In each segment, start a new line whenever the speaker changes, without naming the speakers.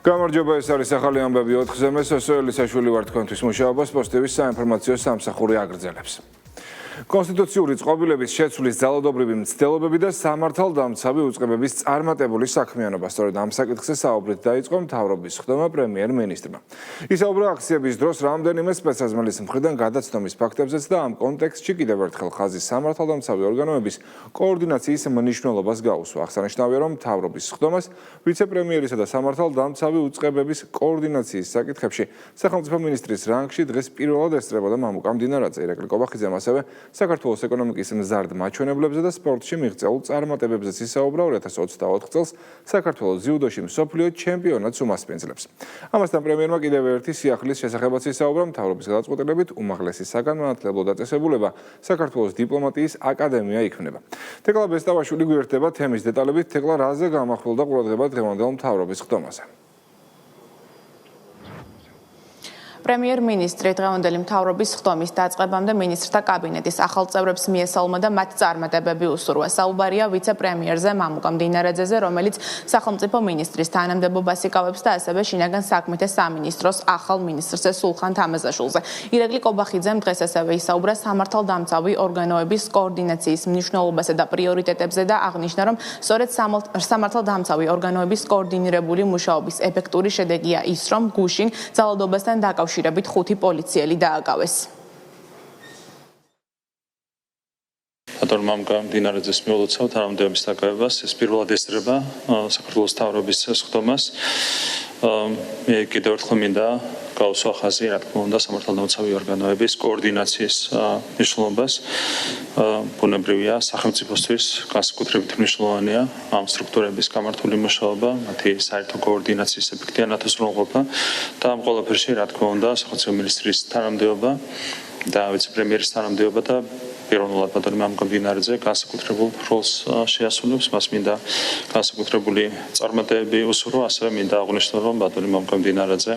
გამარჯობა, ეს არის ახალი ამბები 4-ზე. მე სოელისაშვილი ვარ თქვენთვის მუშაობას პოსტების საინფორმაციო სამსახური აგრძელებს. კონსტიტუციური წყობილების შეცვლის ძალადობრივი მცდელობები და სამართალდამცავი უწყებების წარმატებული საქმიანობა. სწორედ ამ საკითხზე საუბრით დაიწყო მთავრობის ხდომა პრემიერ-მინისტრმა. ისაუბრა აქციების დროს რამდენიმე სპეცსაზმელის მხრიდან გადაცნობის ფაქტებზეც და ამ კონტექსტში კიდევ ერთხელ ხაზის სამართალდამცავი ორგანოების კოორდინაციის მნიშვნელობას გაუსვა. აღსანიშნავია, რომ მთავრობის ხდომას ვიცე-პრემიერისა და სამართალდამცავი უწყებების კოორდინაციის საკითხებში სახელმწიფო მინისტრის რანგში დღეს პირველად ესწრებოდა მამუკა მდინარაძე. ირაკლი კობახიძემ ასევე საქართველოს ეკონომიკის მზარდ მაჩვენებლებზე და სპორტში მიღწეულ წარმატებებზეც ისაუბრა. 2024 წელს საქართველოს ძიუდოში მსოფლიო ჩემპიონატს უმასპინძლებს. ამასთან პრემიერმა კიდევ ერთი სიახლის შესახებაც ისაუბრა. მთავრობის გადაწყვეტილებით უმაღლესი საგანმანათლებლო დაწესებულება საქართველოს დიპლომატიის აკადემია იქმნება. თეკლა ბესტავაშვილი გვერდება თემის დეტალებით. თეკლა რაზე გამახვილდა ყურადღება დღევანდელ მთავრობის ხდომაზე?
პრემიერ-მინისტრი დღევანდელი მთავრობის ხდომის დაწყებამდე მინისტრთა კაბინეტის ახალ წევრებს მიესალმა და მათ წარმატებები უსურვა. საუბარია ვიცე-პრემიერზე მამუკა მდინარაძეზე, რომელიც სახელმწიფო მინისტრის თანამდებობას იკავებს და ასევე შინაგან საქმეთა სამინისტროს ახალ მინისტრზე სულხან თამაზაშვილზე. ირაკლი კობახიძემ დღეს ასევე ისაუბრა სამართალდამცავი ორგანოების კოორდინაციის მნიშვნელობასა და პრიორიტეტებზე და აღნიშნა, რომ სწორედ სამართალდამცავი ორგანოების კოორდინირებული მუშაობის ეფექტური შედეგია ის, რომ გუშინ ძალადობასთან დაკავშირებით 5 პოლიციელი დააკავეს.
მამუკა მდინარაძეს მიულოცავთ თანამდებობის დაკავებას. ეს პირველად ესწრება საქართველოს მთავრობის ხდომას. მე კიდევ ერთხელ მინდა გაუსვა ხაზი, რა თქმა უნდა, სამართალდამცავი ორგანოების კოორდინაციის მნიშვნელობას. ბუნებრივია, სახელმწიფოსთვის განსაკუთრებით მნიშვნელოვანია ამ სტრუქტურების გამართული მუშაობა, მათი საერთო კოორდინაციის ეფექტიანად უზრუნველყოფა და ამ ყველაფერში, რა თქმა უნდა, სახელმწიფო მინისტრის თანამდებობა და ვიცე-პრემიერის თანამდებობა და პიროვნულად ბატონი მამუკა მდინარაძე განსაკუთრებულ როლს შეასრულებს. მას მინდა განსაკუთრებული წარმატებები უსურვა, ასევე მინდა აღვნიშნო, რომ ბატონი მამუკა მდინარაძე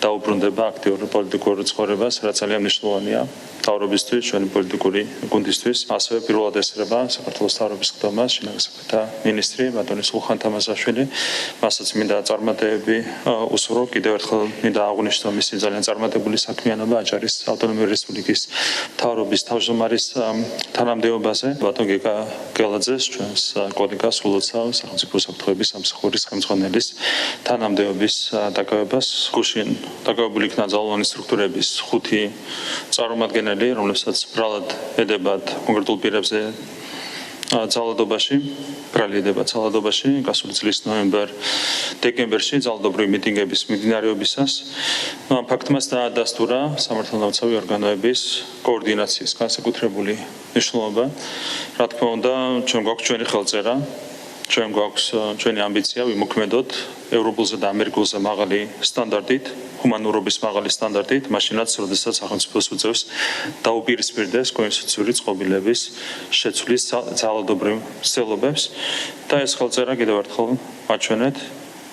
დაუბრუნდება აქტიურ პოლიტიკურ ცხოვრებას, რაც ძალიან მნიშვნელოვანია მთავრობისთვის, ჩვენი პოლიტიკური გუნდისთვის. ასევე პირველად ესწრება საქართველოს მთავრობის ხდომას შინაგან საქმეთა მინისტრი ბატონი სულხან თამაზაშვილი. მასაც მინდა წარმატებები უსურვა. კიდევ ერთხელ მინდა აღვნიშნო მისი ძალიან წარმატებული საქმიანობა აჭარის ავტონომიური რესპუბლიკის მთავრობის თავმჯდომარის თანამდებობაზე. ბატონ გეკა გელაძეს, ჩვენს კოლეგას ულოცავს სახელმწიფო საფრთხეების სამსახურის ხელმძღვანელის თანამდებობის დაკავებას. გუშინ დაკავებული იქნა ძალოვანი სტრუქტურების 5 წარმომადგენელი, რომლებსაც ბრალად ედებათ კონკრეტულ პირებზე ძალადობაში, გასული წლის ნოემბერ-დეკემბერში ძალადობრივი მიტინგების მიმდინარეობისას. ამ ფაქტმაც დაადასტურა სამართალდამცავი ორგანოების კოორდინაციის განსაკუთრებული მნიშვნელობა. რა თქმა უნდა, ჩვენ გვაქვს ჩვენი ხელწერა, ჩვენ გვაქვს ჩვენი ამბიცია ვიმოქმედოთ ევროპულზე და ამერიკულზე მაღალი სტანდარტით, ჰუმანურობის მაღალი სტანდარტით, მაშინაც, როდესაც სახელმწიფოს უწევს დაუპირისპირდეს კონსტიტუციური წყობილების შეცვლის ძალადობრივ მცდელობებს და ეს ხელწერა კიდევ ერთხელ მაჩვენეთ.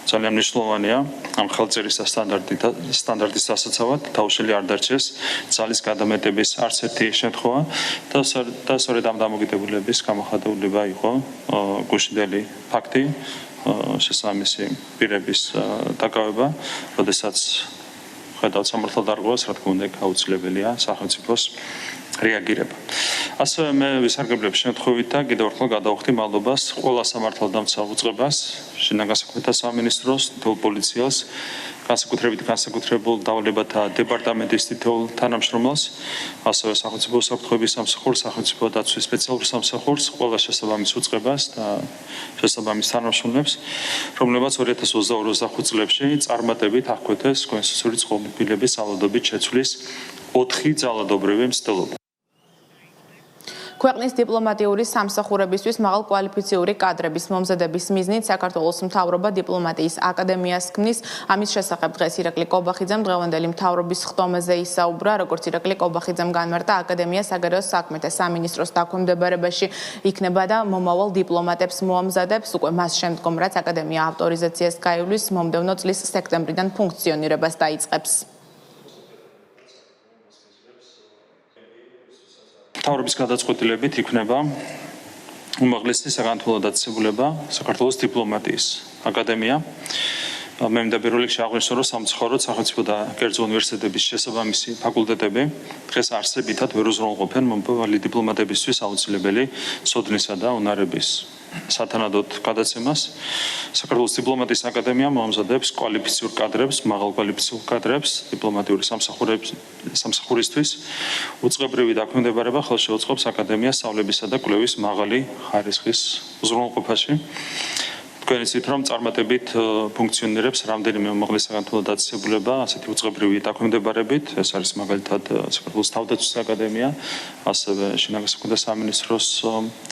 ძალიან მნიშვნელოვანია ამ ხელწერის სტანდარტის დასაცავად დაუშველი არ დარჩეს ძალის გადამეტების არც ერთი შემთხვევა და სწორედ ამ დამოკიდებულების გამოხატულება იყო გუშინდელი ფაქტი, შესაბამისი პირების დაკავება, როდესაც ხედავთ სამართალდარღვევას, რა თქმა უნდა, აუცილებელია სახელმწიფოს რეაგირება. ასევე მე ვისარგებლებ შემთხვევით და კიდევ ერთხელ გადავხდი მადლობას ყველა სამართალდამცავ უწყებას, შინაგან საქმეთა სამინისტროს, თითოეულ პოლიციას, განსაკუთრებით განსაკუთრებულ დავლებათა დეპარტამენტის თითოეულ თანამშრომელს, ასევე სახელმწიფო საფრთხეების სამსახურს, სახელმწიფო დაცვის სპეციალურ სამსახურს, ყველა შესაბამის უწყებას და შესაბამის თანამშრომლებს, რომლებაც 2022-25 წლებში წარმატებით აღკვეთეს კონსტიტუციური წყობილების ძალადობით შეცვლის 4 ძალადობრივი მცდელობა.
ქვეყნის დიპლომატიური სამსახურებისთვის მაღალ კვალიფიციური კადრების მომზადების მიზნით საქართველოს მთავრობა დიპლომატიის აკადემიას ქმნის. ამის შესახებ დღეს ირაკლი კობახიძემ დღევანდელი მთავრობის ხდომაზე ისაუბრა. როგორც ირაკლი კობახიძემ განმარტა, აკადემია საგარეო საქმეთა სამინისტროს დაქვემდებარებაში იქნება და მომავალ დიპლომატებს მოამზადებს. უკვე მას შემდგომ, რაც აკადემია ავტორიზაციას გაივლის, მომდევნო წლის სექტემბრიდან ფუნქციონირებას დაიწყებს.
მთავრობის გადაწყვეტილებით იქნება უმაღლესი საგანმანათლებლო დაწესებულება საქართველოს დიპლომატიის აკადემია. მე მინდა პირველ რიგში აღვნიშნო, რომ სამწუხაროდ სახელმწიფო და კერძო უნივერსიტეტების შესაბამისი ფაკულტეტები დღეს არსებითად ვერ უზრუნველყოფენ მომავალი დიპლომატებისთვის აუცილებელი სოდნისა და უნარების სათანადოდ გადაცემას. საქართველოს დიპლომატიის აკადემია მოამზადებს კვალიფიციურ კადრებს, მაღალკვალიფიციურ კადრებს დიპლომატიური სამსახურისთვის. უწყებრივი დაქვემდებარება ხელს შეუწყობს აკადემიას სწავლებისა და კვლევის მაღალი ხარისხის უზრუნველყოფაში. თქვენ იცით, რომ წარმატებით ფუნქციონირებს რამდენიმე უმაღლესი საქართველოს დაწესებულება, ასეთი უწყებრივი დაქვემდებარებით, ეს არის მაგალითად საქართველოს თავდაცვის აკადემია, ასევე შინაგან საქმეთა სამინისტროს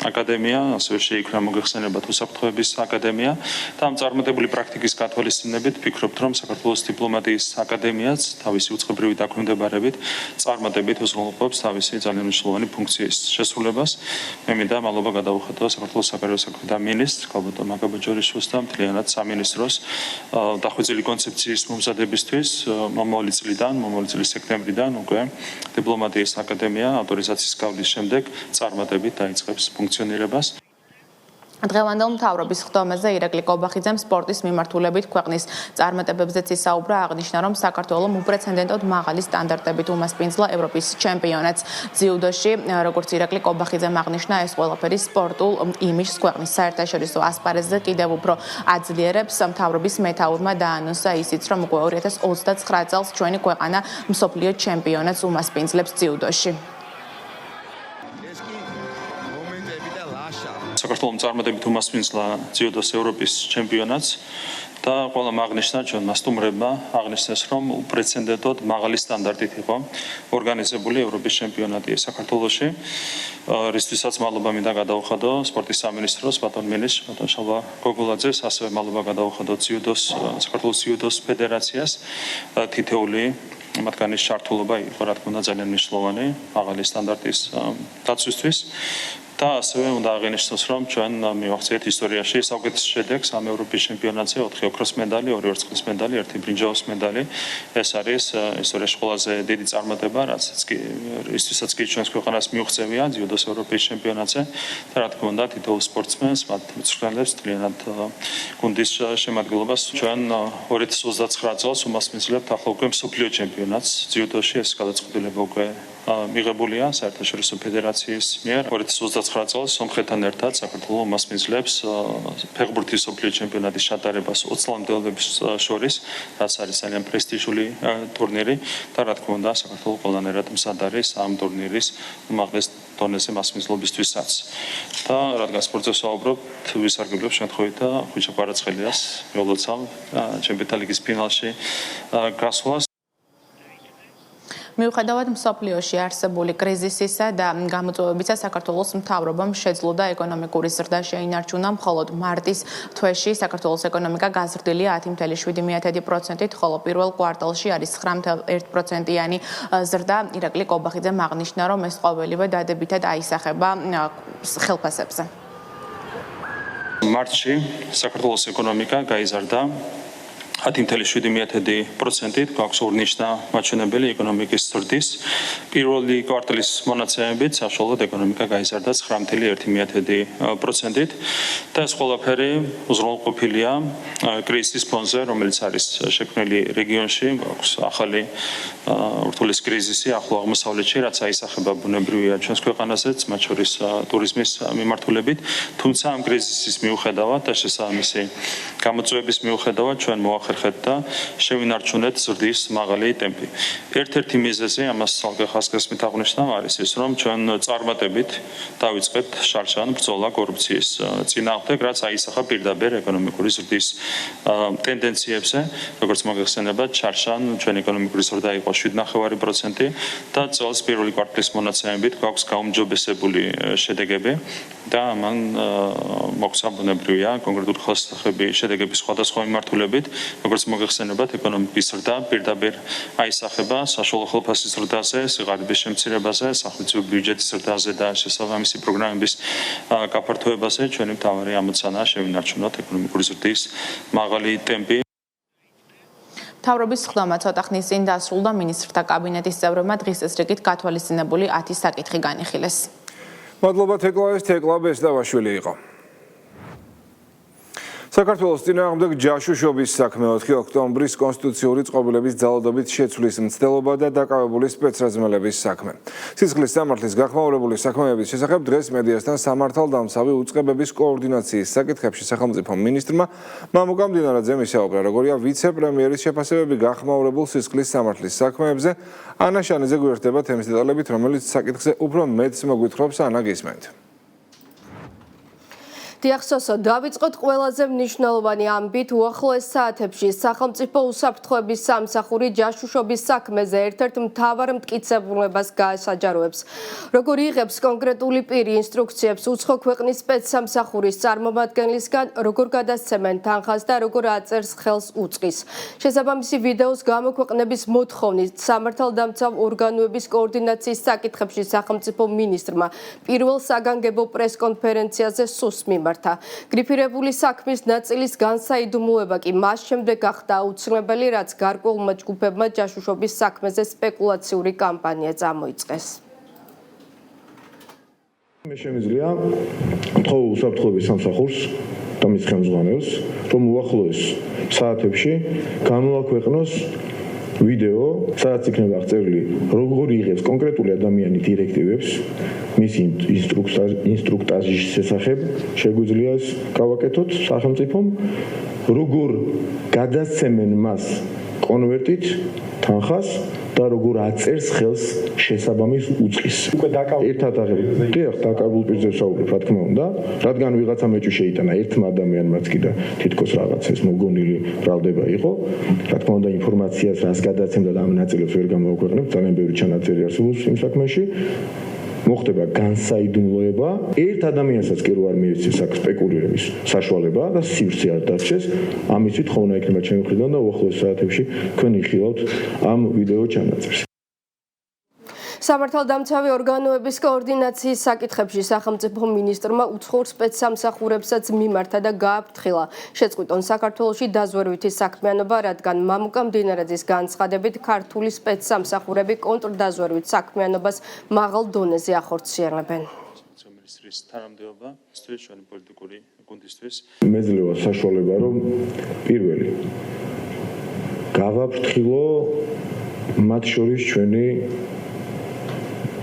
აკადემია, ასევე შეიქმნა მოგეხსენებათ უსაფრთხოების აკადემია და ამ წარმატებული პრაქტიკის გათვალისწინებით ვფიქრობთ, რომ საქართველოს დიპლომატიის აკადემიაც თავისი უწყებრივი დაქვემდებარებით წარმატებით უზრუნველყოფს თავისი ძალიან მნიშვნელოვანი ფუნქციის შესრულებას. მე მინდა მადლობა გადაუხადო საქართველოს საგარეო საქმეთა მინისტრს ქალბატონ მაგაბაჯორი და მთლიანად სამინისტროს დახვეწილი კონცეფციის მომზადებისთვის მომავალი წლის სექტემბრიდან უკვე დიპლომატიის აკადემია ავტორიზაციის გავლის შემდეგ წარმატებით დაიწყებს ფუნქციონირებას.
დღევანდელ მთავრობის ხდომაზე ირაკლი კობახიძემ სპორტის მიმართულებით ქვეყნის წარმატებებზეც ისაუბრა, აღნიშნა, რომ საქართველოს უპრეცედენტოდ მაღალი სტანდარტებით უმასპინძლა ევროპის ჩემპიონატს ძიუდოში. როგორც ირაკლი კობახიძემ აღნიშნა, ეს ყველაფერი სპორტულ იმიჯს ქვეყნის საერთაშორისო ასპარეზზე კიდევ უფრო აძლიერებს. მთავრობის მეთაურმა დაანონსა ისიც, რომ უკვე 2029 წელს ჩვენი ქვეყანა მსოფლიო ჩემპიონატს უმასპინძლებს ძიუდოში.
საქართველოს წარმატებით უმასპინძლა ძიუდოს ევროპის ჩემპიონატს და ყველამ აღნიშნა ჩვენმა სტუმრებმა აღნიშნეს, რომ უპრეცედენტოდ მაღალი სტანდარტით იყო ორგანიზებული ევროპის ჩემპიონატი საქართველოში, რისთვისაც მადლობა მინდა გადაუხადო სპორტის სამინისტროს ბატონ მინისტრს, ბატონ შალვა გოგოლაძეს, ასევე მადლობა გადაუხადო საქართველოს ძიუდოს ფედერაციას. თითეული მათგანის ჩართულობა იყო, რა თქმა უნდა, ძალიან მნიშვნელოვანი მაღალი სტანდარტის დაცვისთვის. და ასევე უნდა აღინიშნოს, რომ ჩვენ მივახციეთ ისტორიაში საუკეთესო შედეგს ამ ევროპის ჩემპიონატზე 4 ოქროს მედალი, 2 ვერცხლის მედალი, 1 ბრინჯაოს მედალი. ეს არის ისტორიაში ყველაზე დიდი წარმატება, რისთვისაც კი ჩვენს ქვეყანას მიუღწევია ძიუდოს ევროპის ჩემპიონატზე და რა თქმა უნდა, თითოეულ სპორტსმენს, მათ მწვრთნელებს მთლიანად გუნდის შემადგენლობას ჩვენ 2029 წელს უმასპინძლებთ ახლა უკვე მსოფლიო ჩემპიონატს ძიუდოში. ეს გადაწყვეტილება უკვე მიღებულია საერთაშორისო ფედერაციის მიერ. 2029 წელს სომხეთთან ერთად საქართველოს უმასპინძლებს ფეხბურთის მსოფლიო ჩემპიონატის ჩატარებას 20 ლამდელებს შორის, რაც არის ძალიან პრესტიჟული ტურნირი და რა თქმა უნდა, საქართველოს ყველანაირად მზად არის ამ ტურნირის უმაღლეს დონეზე მასპინძლობისთვისაც. და რადგან სპორტზე ვსაუბრობთ, ვისარგებლებ შემთხვევით და ხვიჩა კვარაცხელიას მიულოცავ ჩემპიონთა ლიგის ფინალში გასვლას.
მიუხედავად მსოფლიოში არსებული კრიზისისა და გამოწვევებისა, საქართველოს მთავრობამ შეძლო და ეკონომიკური ზრდა შეინარჩუნა. მხოლოდ მარტის თვეში საქართველოს ეკონომიკა გაზრდილია 10.7%-ით, ხოლო პირველ კვარტალში არის 9.1%-იანი ზრდა. ირაკლი კობახიძემ აღნიშნა, რომ ეს ყოველივე დადებითად აისახება ხელფასებზე.
მარტში საქართველოს ეკონომიკა გაიზარდა 10.7%-ით, გვაქვს ორნიშნა მაჩვენებელი ეკონომიკის ზრდის. პირველი კვარტალის მონაცემებით საშუალოდ ეკონომიკა გაიზარდა 9.1%-ით და ეს ყველაფერი უზრუნველყოფილია კრიზისის ფონზე, რომელიც არის შექმნილი რეგიონში. გვაქვს ახალი ურთულეს კრიზისი ახლო აღმოსავლეთში, რაც აისახება ბუნებრივია ჩვენს ქვეყანაზეც, მათ შორის ტურიზმის მიმართულებით. თუმცა ამ კრიზისის მიუხედავად და შესაბამისი გამოწვევების მიუხედავად ჩვენ მოახერხეთ და შევინარჩუნეთ ზრდის მაღალი ტემპი. ერთ-ერთი მიზეზი ამას ცალკე ხასიათით აღნიშნა არის ის, რომ ჩვენ წარმატებით დავიწყეთ შარშან ბრძოლა კორუფციის წინააღმდეგ, რაც აისახა პირდაპირ ეკონომიკური ზრდის ტენდენციებზე. როგორც მოგეხსენებათ, შარშან ჩვენ ეკონომიკური ზრდა იყო 7.9% და წელს პირველი კვარტალის მონაცემებით გვაქვს გაუმჯობესებული შედეგები და მან მოხსნა ბუნებრივია კონკრეტული ხელშესახები შედეგების სხვადასხვა მიმართულებით. როგორც მოგეხსენებათ, ეკონომიკის ზრდა პირდაპირ აისახება საშუალო ხელფასის ზრდაზე, სიღარიბის შემცირებაზე, სახელმწიფო ბიუჯეტის ზრდაზე და შესაბამისი პროგრამების გაფართოებაზე. ჩვენი მთავარი ამოცანაა შევინარჩუნოთ ეკონომიკური ზრდის მაღალი ტემპი.
მთავრობის ხდომა ცოტა ხნის წინ დასრულდა. მინისტრთა კაბინეტის წევრებმა დღის წესრიგით გათვალისწინებული 10 საკითხი განიხილეს.
მადლობა თეკლავის, თეკლა ბესდავაშვილი იყო. საქართველოს წინააღმდეგ ჯაშუშობის საქმე 4 ოქტომბრის კონსტიტუციური წყობილების ძალადობით შეცვლის მცდელობა და დაკავებული სპეცრაზმელების საქმე. სისხლის სამართლის გახმაურებული საქმეების შესახებ დღეს მედიასთან სამართალდამცავი უწყებების კოორდინაციის საკითხებში სახელმწიფო მინისტრმა მამუკა მდინარაძემ ისაუბრა, როგორია ვიცე-პრემიერის შეფასებები გახმაურებულ სისხლის სამართლის საქმეებზე. ანა შანიძე გვერდება თემის დეტალებით, რომელიც საკითხზე უფრო მეტს მოგვითხრობს. ანა, გისმენთ.
დიახსოსო, დავიწყოთ ყველაზე მნიშვნელოვანი ამბით. უახლოეს საათებში სახელმწიფო უსაფრთხოების სამსახური ჯაშუშობის საქმეზე ერთ-ერთ მთავარ მტკიცებულებას გაასაჯაროებს. როგორ იღებს კონკრეტული პირი ინსტრუქციებს უცხო ქვეყნის სპეცსამსახურის წარმომადგენლისგან, როგორ გადასცემენ თანხას და როგორ აწერს ხელს უწყის. შესაბამისი ვიდეოს გამოქვეყნების მოთხოვნით სამართალდამცავ ორგანოების კოორდინაციის საკითხებში სახელმწიფო მინისტრმა პირველ საგანგებო პრესკონფერენციაზე სუსტ გრიფირებული საქმის ნაწილის განსაიდუმლოება კი მას შემდეგ გახდა აუცილებელი, რაც გარკვეულმა ჯგუფებმა ჯაშუშობის საქმეზე სპეკულაციური კამპანია წამოიწყეს.
მე შემიძლია თხოვ უსაფრთხოების სამსახურს და მის ხელმძღვანელს, რომ უახლოეს საათებში გამოაქვეყნოს ვიდეო, სადაც იქნება აღწერილი, როგორ იღებს კონკრეტული ადამიანი დირექტივებს მის ინსტრუქტაჟის შესახებ, შეგვიძლია ეს გავაკეთოთ სახელმწიფომ, როგორ გადასცემენ მას კონვერტით თანხას და როგორ აწერს ხელს შესაბამის უწყის. ერთად დაკავებულ პირზე ვსაუბრობ, რა თქმა უნდა, რადგან ვიღაცა მეჭი შეიტანა ერთმა ადამიანმაც კი და თითქოს რაღაც ეს მოგონილი ბრალდება იყო. რა თქმა უნდა, ინფორმაციას რას გადაცემდა და ამ ნაწილებს ვერ გამოვაქვეყნებთ, ძალიან ბევრი ჩანაწერი არსებობს იმ საქმეში. მოხდება განსაიდუმლოება, ერთ ადამიანსაც კი რო არ მიეცეს აქ სპეკულირების საშუალება და სივრცე არ დარჩეს, ამისთვის ხოვნა იქნება ჩემი მხრიდან და უახლოეს საათებში თქვენ იხილავთ ამ ვიდეო ჩანაწერს.
სამართალდამცავი ორგანოების კოორდინაციის საკითხებში სახელმწიფო მინისტრმა უცხოურ სპეცსამსახურებსაც მიმართა და გააფრთხილა შეწყვიტონ საქართველოში დაზვერვითი საქმიანობა, რადგან მამუკა მდინარაძის განცხადებით ქართული სპეცსამსახურები კონტრდაზვერვით საქმიანობას მაღალ დონეზე ახორციელებენ.
მინისტრის თანამდებობა ჩვენი პოლიტიკური გუნდისთვის
მეძლევა საშუალება, რომ პირველი გავაფრთხილო მათ შორის ჩვენი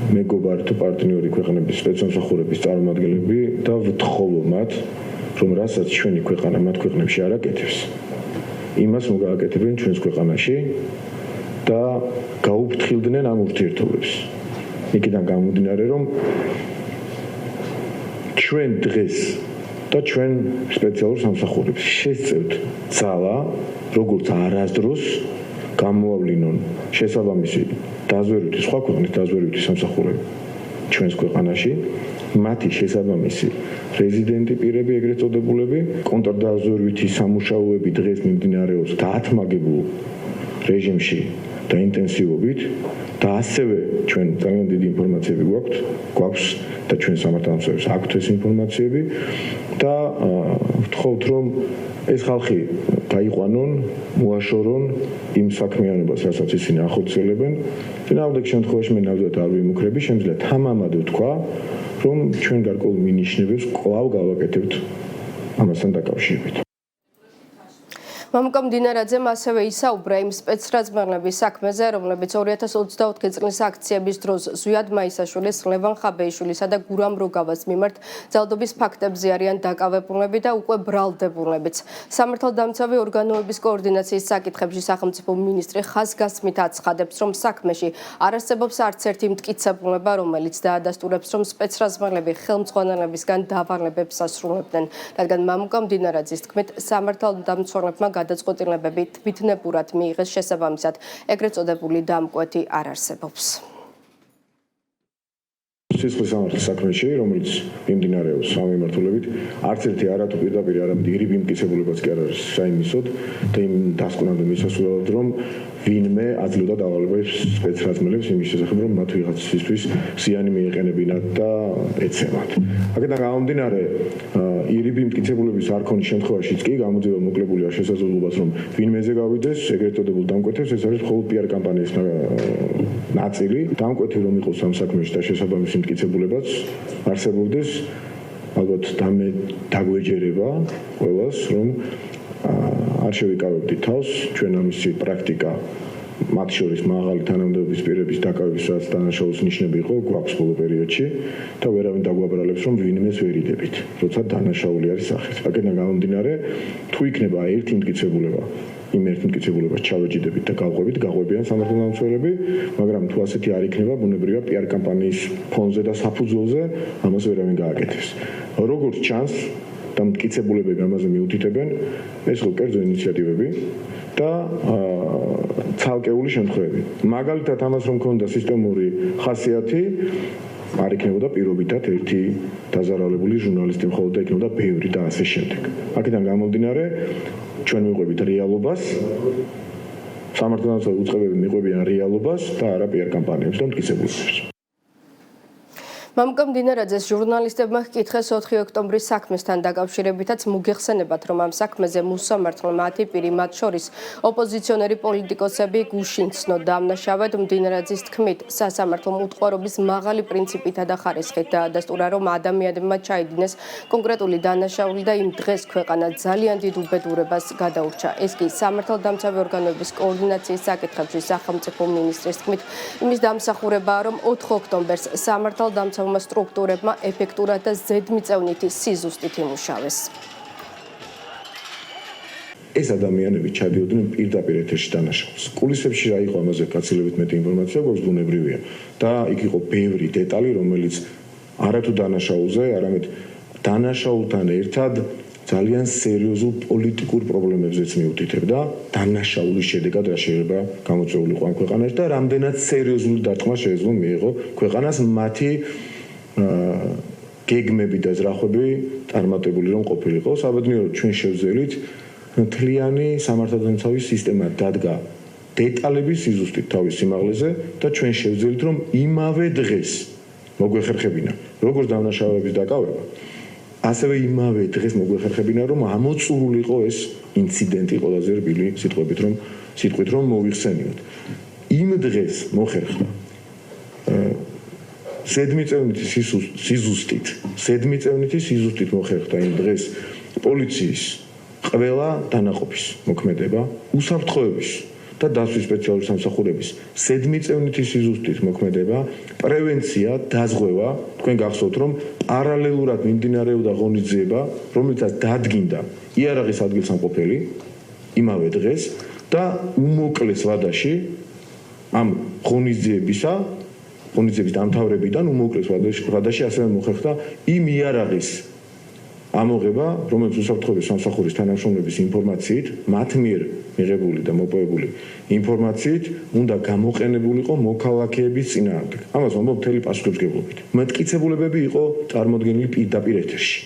მეგობარი თუ პარტნიორი ქვეყნების სპეცსამსახურების წარმომადგენლები და ვთხოვო მათ, რომ რასაც ჩვენი ქვეყანა მათ ქვეყნებში არ აკეთებს, იმას მოგააკეთებენ ჩვენს ქვეყანაში და გაუფრთხილდნენ ამ ურთიერთობებს. იქიდან გამომდინარე, რომ ჩვენ დღეს და ჩვენ სპეციალურ სამსახურებს შესწევთ ძალა, როგორც არასდროს გამოავლინონ შესაბამისი დაზვერვითი სხვა ქვეყნის დაზვერვითი სამსახურები ჩვენს ქვეყანაში, მათი შესაბამისი რეზიდენტი პირები, ეგრეთ წოდებულები, კონტრდაზვერვითი სამუშაოები დღეს მიმდინარეობს გაათმაგებულ რეჟიმში და ინტენსივობით და ასევე ჩვენ ძალიან დიდი ინფორმაციები გვაქვს და ჩვენ სამართალდამცავებს აქვთ ეს ინფორმაციები და ვთხოვთ, რომ ეს ხალხი გაიყვანონ, მოაშორონ იმ საქმიანობას, რასაც ისინი ახორციელებენ. წინააღმდეგ შემთხვევაში მე ნამდვილად არ ვიმუქრები, შემიძლია თამამად ვთქვა, რომ ჩვენ გარკვეულ მინიშნებებს კვლავ გავაკეთებთ ამასთან დაკავშირებით.
მამუკა მდინარაძემ ასევე ისაუბრა იმ სპეცრაზმელების საქმეზე, რომლებიც 2024 წლის აქციების დროს ზვიად მაისაშვილის, ლევან ხაბეიშვილისა და გურამ როგავას მიმართ ძალადობის ფაქტებზე არიან დაკავებულები და უკვე ბრალდებულებიც. სამართალდამცავი ორგანოების კოორდინაციის საკითხებში სახელმწიფო მინისტრი ხაზგასმით აცხადებს, რომ საქმეში არ არსებობს არც ერთი მტკიცებულება, რომელიც დაადასტურებს, რომ სპეცრაზმელები ხელმძღვანელებისგან დავალებებს ასრულებდნენ, რადგან მამუკა მდინარაძის თქმით სამართალდამცველებმა გადაწყვეტილებები თვითნებურად მიიღეს, შესაბამისად ეგრეთ წოდებული დამკვეთი არ არსებობს.
სისხლის სამართლის საქმეში, რომელიც მიმდინარეობს სამმართველობით, არც ერთი არათუ პირდაპირ არამედ ირიბი მტკიცებულებაც კი არ არის საიმისოდ და იმ დასკვნამდე მისასვლელად, რომ ვინმე აძლევდა დავალებებს სპეცრაზმელებს იმის შესახებ, რომ მათ ვიღაცისთვის ზიანი მიეყენებინათ და ეცემათ. აქედან გამომდინარე, ირიბი მტკიცებულების არ ქონის შემთხვევაშიც კი გამოძიება მოკლებული არ შესაძლებლობას, რომ ვინმეზე გავიდეს ეგრეთ წოდებულ დამკვეთებს, ეს არის მხოლოდ PR კამპანიის ნაწილი. დამკვეთი რომ იყოს ამ საქმეში და შესაბამისი მტკიცებულებაც არსებობდეს, ალბათ დაგვეჯერება ყველას, რომ არ შევიკავებდით თავს, ჩვენ ამისი პრაქტიკა მათ შორის მაღალი თანამდებობის პირების დაკავების რაც დანაშაულის ნიშნები იყო გვაქვს ბოლო პერიოდში და ვერავინ დაგვაბრალებს რომ ვინმეს ვერ იდებით, როცა დანაშაული არის სახით. აქედან გამომდინარე, თუ იქნება ერთი მტკიცებულება, იმ ერთ მტკიცებულებას ჩავეჯიდებით და გავყვებით, გაყვებიან სამართალდამცველები, მაგრამ თუ ასეთი არ იქნება, ბუნებრივია PR კამპანიის ფონზე და საფუძველზე ამას ვერავინ გააკეთებს. როგორც ჩანს, და მტკიცებულებები ამაზე მიუთითებენ, ეს ხო კერძო ინიციატივები და ცალკეული შემთხვევები. მაგალითად, ამას რომ ქონდა სისტემური ხასიათი, არ იქნებოდა პირობითად ერთი დაზარალებული ჟურნალისტი, მხოლოდ და იქნებოდა ბევრი და ასე შემდეგ. აქედან გამომდინარე, ჩვენ მიყვებით რეალობას, სამართალდამცავი უწყებები მიყვებიან რეალობას და არა PR კამპანიებს და მტკიცებულებებს.
მამუკა მდინარაძეს ჟურნალისტებმა ჰკითხეს 4 ოქტომბრის საქმესთან დაკავშირებითაც მოგეხსენებათ, რომ ამ საქმეზე მოსამართლე მათი პირი, მათ შორის ოპოზიციონერი პოლიტიკოსები გუშინ ცნო დამნაშავედ. მდინარაძის თქმით, სასამართლომ უტყუარობის მაღალი პრინციპითა და ხარისხით დაადასტურა, რომ ადამიანებმა ჩაიდინეს კონკრეტული დანაშაული და იმ დღეს ქვეყანა ძალიან დიდ უბედურებას გადაურჩა. ეს კი სამართალდამცავი ორგანოების კოორდინაციის საკითხებში სახელმწიფო მინისტრის თქმით, იმის დამსახურებაა, რომ 4 ოქტომბერს სამართალდამცავი სტრუქტურებმა ეფექტურად და ზედმიწევნითი სიზუსტით იმუშავეს.
ეს ადამიანები ჩადიოდნენ პირდაპირ ეთერში დანაშაულს. კულისებში რა იყო ამაზე გაცილებით მეტი ინფორმაცია გვაქვს, ბუნებრივია. და იქ იყო ბევრი დეტალი, რომელიც არათუ დანაშაულზე, არამედ დანაშაულთან ერთად ძალიან სერიოზულ პოლიტიკურ პრობლემებზეც მიუთითებდა. დანაშაულის შედეგად რა შეიძლება გამოწვეულიყო ამ ქვეყანაში და რამდენად სერიოზული დარტყმა შეეძლო მიიღო ქვეყანას მათი გეგმები და ზრახვები წარმატებული რომ ყოფილიყო. საბედნიეროდ ჩვენ შევძელით მთლიანი სამართალდამცავის სისტემა დადგა დეტალების სიზუსტით თავის სიმაღლეზე და ჩვენ შევძელით რომ იმავე დღეს მოგვეხერხებინა როგორც დამნაშავეების დაკავება, ასევე იმავე დღეს მოგვეხერხებინა რომ ამოწურულიყო ეს ინციდენტი ყველაზე რბილი სიტყვით რომ მოიხსენიოთ. იმ დღეს მოხერხდა ზედმიწევნითი სიზუსტით მოხერხდა იმ დღეს პოლიციის ყველა დანაყოფის მოქმედება, უსაფრთხოების და დაცვის სპეციალური სამსახურების ზედმიწევნითი სიზუსტით მოქმედება, პრევენცია, დაზღვევა. თქვენ გახსოვთ, რომ პარალელურად მიმდინარეობდა ღონისძიება, რომლითაც დადგინდა იარაღის ადგილსამყოფელი იმავე დღეს და უმოკლეს ვადაში ამ ღონისძიების დამთავრებიდან უმოკლეს ვადაში ასევე მოხერხდა იმ იარაღის ამოღება, რომელიც უსაფრთხოების სამსახურის თანამშრომლების ინფორმაციით, მათ მიერ მიღებული და მოპოვებული ინფორმაციით უნდა გამოყენებულიყო მოქალაქეების წინააღმდეგ. ამას ვამბობ მთელი პასუხისმგებლობით. მტკიცებულებები იყო წარმოდგენილი პირდაპირ ეთერში.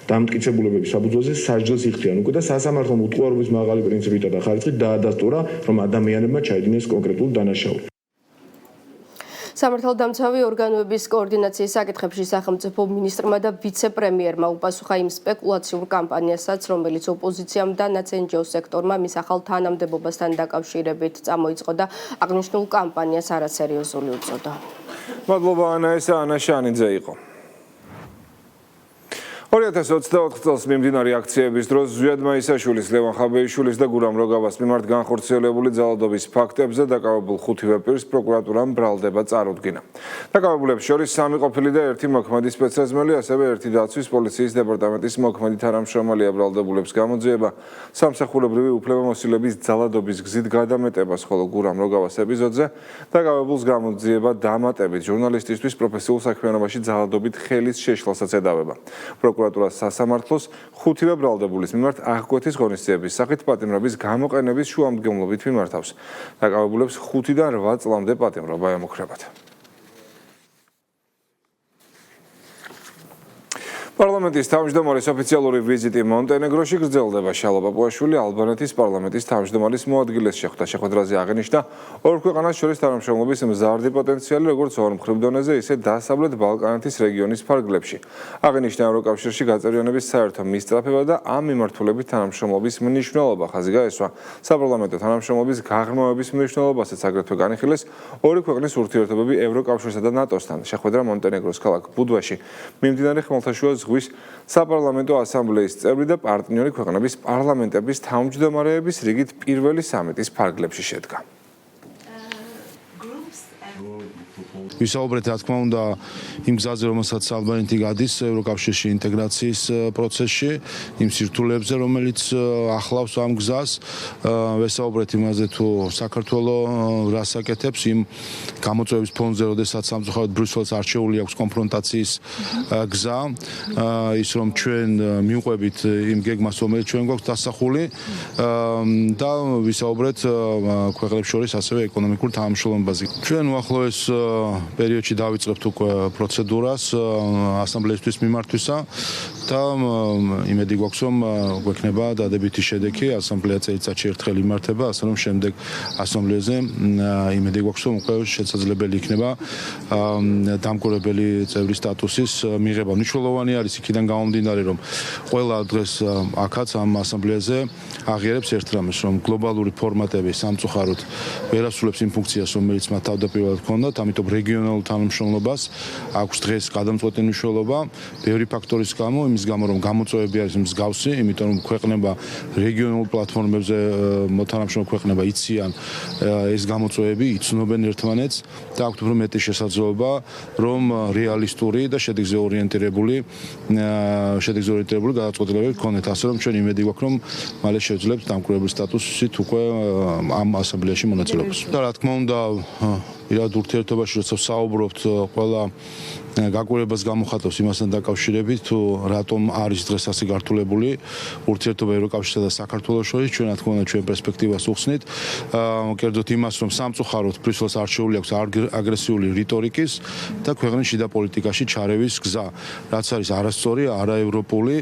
და მტკიცებულებების საფუძველზე სასჯელს იხდიან უკვე და სასამართლომ უტყუარობის მაღალი პრინციპითა და ხარისხით დაადასტურა, რომ ადამიანებმა ჩაიდინეს კონკრეტული დანაშაული.
სამართალდამცავი ორგანოების კოორდინაციის საკითხებში სახელმწიფო მინისტრმა და ვიცე-პრემიერმა უპასუხა იმ სპეკულაციურ კამპანიასაც, რომელიც ოპოზიციამ და ნაცენჯო სექტორმა მის ახალ თანამდებობასთან დაკავშირებით წამოიწყო და აღნიშნულ კამპანიას არასერიოზული უწოდა.
მადლობა ანა, ეს ანა შანიძე იყო. 2024 წელს მიმდინარე აქციების დროს ზვიად მაისაშვილის, ლევან ხაბეიშვილის და გურამ როგავას მიმართ განხორციელებული ძალადობის ფაქტებზე დაკავებულ 5 პირს პროკურატურამ ბრალდება წარუდგინა. დაკავებულებს შორის 3 ყოფილი და 1 მოქმედი სპეცსაზმელი, ასევე 1 დაცვის პოლიციის დეპარტამენტის მოქმედი თანამშრომელია. ბრალდებულებს გამოძიება სამსახურებრივი უფლებამოსილების ძალადობის გზით გადამეტებას, ხოლო გურამ როგავას ეპიზოდზე დაკავებულს გამოძიება დამატებით ჟურნალისტისთვის პროფესიულ საქმიანობაში ძალადობით ხელის შეშლასაც ედავება. პროკურატურა სასამართლოს 5 ბრალდებულის მიმართ აღკვეთის ღონისძიების სახით პატიმრობის გამოყენების შუამდგომლობით მიმართავს. დაკავებულებს 5-დან 8 წლამდე პატიმრობა ემუქრებათ. პარლამენტის თავმჯდომარის ოფიციალური ვიზიტი მონტენეგროში გრძელდება. შალვა პაპუაშვილი ალბანეთის პარლამენტის თავმჯდომარის მოადგილეს შეხვდა. შეხვედრაზე აღინიშნა ორ ქვეყანას შორის თანამშრომლობის მზარდი პოტენციალი როგორც ორმხრივ დონეზე, ისე დასავლეთ ბალკანეთის რეგიონის ფარგლებში. აღინიშნა ევროკავშირში გაწევრიანების საერთო მისწრაფება და ამ მიმართულებით თანამშრომლობის მნიშვნელობა. ხაზი გაესვა საპარლამენტო თანამშრომლობის გაღრმავების მნიშვნელობასაც, აგრეთვე განიხილეს ორი ქვეყნის ურთიერთობები ევროკავშირსა და ნატოსთან. შეხვედრა მონტენეგროს ქალაქ ბუდვაში მიმდინარე ხმელთაშუა ზღვის საპარლამენტო ასამბლეის წევრი და პარტნიორი ქვეყნების პარლამენტების თავმჯდომარეების რიგით პირველი სამიტის ფარგლებში შედგა.
ვისაუბრეთ, რა თქმა უნდა, იმ გზაზე, რომელსაც ალბანეთი გადის ევროკავშირში ინტეგრაციის პროცესში, იმ სირთულეებზე, რომელიც ახლავს ამ გზას. ვესაუბრეთ იმაზე, თუ საქართველოს რას აკეთებს იმ გამოწვევების ფონზე, როდესაც სამწუხაროდ ბრიუსელს არჩეული აქვს კონფრონტაციის გზა, ის რომ ჩვენ მივყვებით იმ გეგმას, რომელიც ჩვენ გვაქვს დასახული და ვისაუბრეთ ქვეყნებს შორის ასევე ეკონომიკურ თანამშრომლობაზე. ჩვენ უახლოეს პერიოდში დავიწყებთ უკვე პროცედურას ასამბლეისთვის მიმართვისა და იმედი გვაქვს, რომ გვექნება დადებითი შედეგი. ასამბლეა წელიწადში ერთხელ იმართება, ასე რომ შემდეგ ასამბლეაზე იმედი გვაქვს, რომ უკვე შესაძლებელი იქნება დამკვირვებელი წევრის სტატუსის მიღება. მნიშვნელოვანი არის იქიდან გამომდინარე, რომ ყველა დღეს აქაც ამ ასამბლეაზე აღიარებს ერთ რამეს, რომ გლობალური ფორმატები სამწუხაროდ ვერ ასრულებს იმ ფუნქციას, რომელიც მათ თავდაპირველად ჰქონდათ, ამიტომ რეგიონალურ თანამშრომლობას აქვს დღეს გადამწყვეტი მნიშვნელობა ბევრი ფაქტორის გამო, იმის გამო, რომ გამოწვევები არის მსგავსი, იმიტომ რომ ქვეყნება რეგიონალურ პლატფორმებზე მოთანამშრომლო ქვეყნება იციან ეს გამოწვევები, იცნობენ ერთმანეთს და აქვთ უფრო მეტი შესაძლებლობა, რომ რეალისტური და შედეგზე ორიენტირებული გადაწყვეტილებები გქონდეთ, ასე რომ ჩვენ იმედი გვაქვს, რომ მალე შევძლებთ დამკვირვებლის სტატუსით უკვე ამ ასამბლეაში მონაწილეობას. და რა თქმა უნდა, პირად ურთიერთობაში, როცა საუბრობთ, ყველა გაკვირვებას გამოხატავს იმასთან დაკავშირებით, თუ რატომ არის დღეს ასე გართულებული ურთიერთობა ევროკავშირსა და საქართველოს შორის, ჩვენ რა თქმა უნდა ჩვენ პერსპექტივას უხსნით. კერძოდ იმას, რომ სამწუხაროდ ბრიუსელს არჩეული აქვს აგრესიული რიტორიკის და ქვეყნის შიდა პოლიტიკაში ჩარევის გზა, რაც არის არასწორი, არაევროპული